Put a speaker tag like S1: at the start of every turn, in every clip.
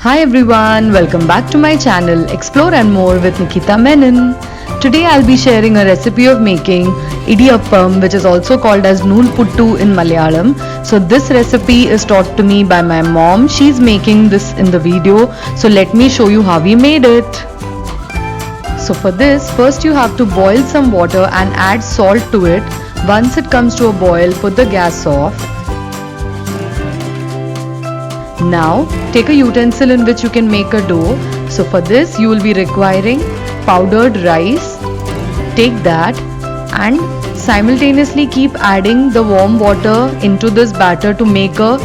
S1: Hi everyone, welcome back to my channel Explore and More with Nikita Menon. Today I'll be sharing a recipe of making idiyappam, which is also called as nool puttu in Malayalam. So this recipe is taught to me by my mom. She's making this in the video. So let me show you how we made it. So for this, first you have to boil some water and add salt to it. Once it comes to a boil, put the gas off. Now take a utensil in which you can make a dough. So for this you will be requiring powdered rice. Take that and simultaneously keep adding the warm water into this batter to make a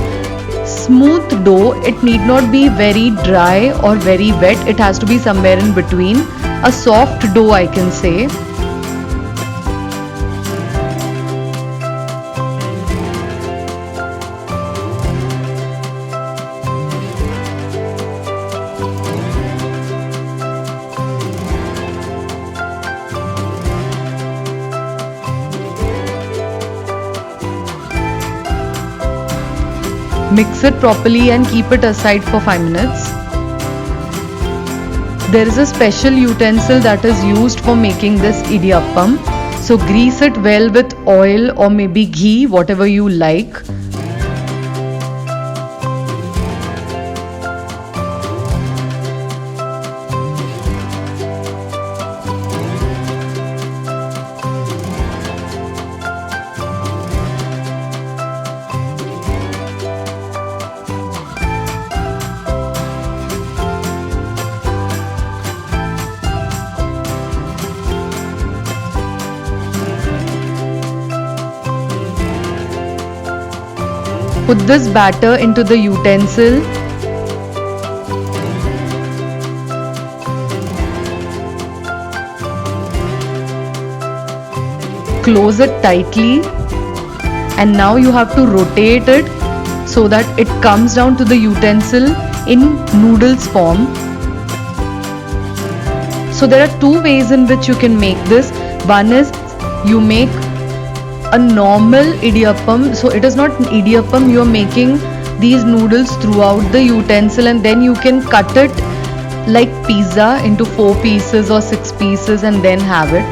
S1: smooth dough. It need not be very dry or very wet. It has to be somewhere in between. A soft dough, I can say. Mix it properly and keep it aside for 5 minutes. There is a special utensil that is used for making this idiyappam. So grease it well with oil or maybe ghee, whatever you like. Put this batter into the utensil. Close it tightly, and now you have to rotate it so that it comes down to the utensil in noodles form. So there are two ways in which you can make this. One is you make a normal idiyappam, so it is not an idiyappam, you are making these noodles throughout the utensil, and then you can cut it like pizza into 4 pieces or 6 pieces and then have it.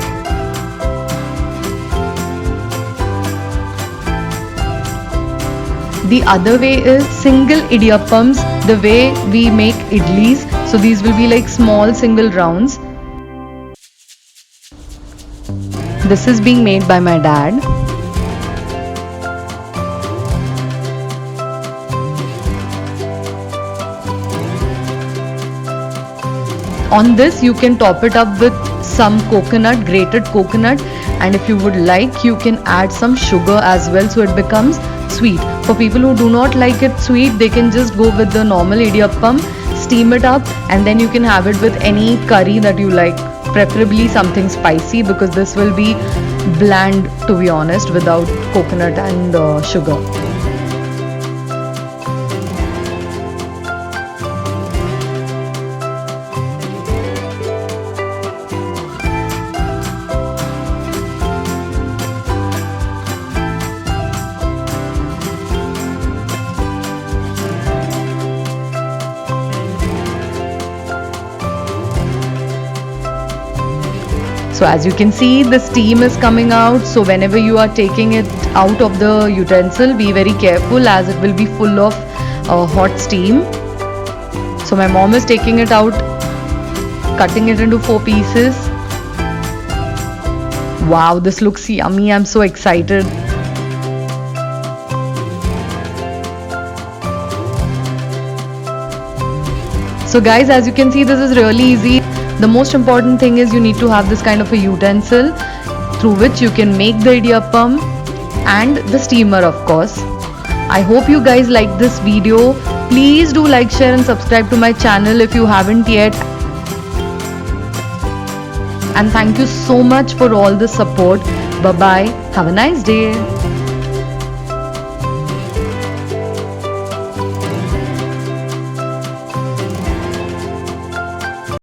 S1: The other way is single idiyappams, the way we make idlis. So these will be like small single rounds. This is being made by my dad. On this you can top it up with some coconut, grated coconut, and if you would like you can add some sugar as well, so it becomes sweet. For people who do not like it sweet, they can just go with the normal idiyappam, steam it up, and then you can have it with any curry that you like, preferably something spicy, because this will be bland, to be honest, without coconut and sugar. So as you can see, the steam is coming out. So whenever you are taking it out of the utensil, be very careful as it will be full of hot steam. So my mom is taking it out, cutting it into 4 pieces. Wow, this looks yummy. I'm so excited. So guys, as you can see, this is really easy. The most important thing is you need to have this kind of a utensil through which you can make the idiyappam, and the steamer, of course. I hope you guys like this video. Please do like, share and subscribe to my channel if you haven't yet. And thank you so much for all the support. Bye bye. Have a nice day.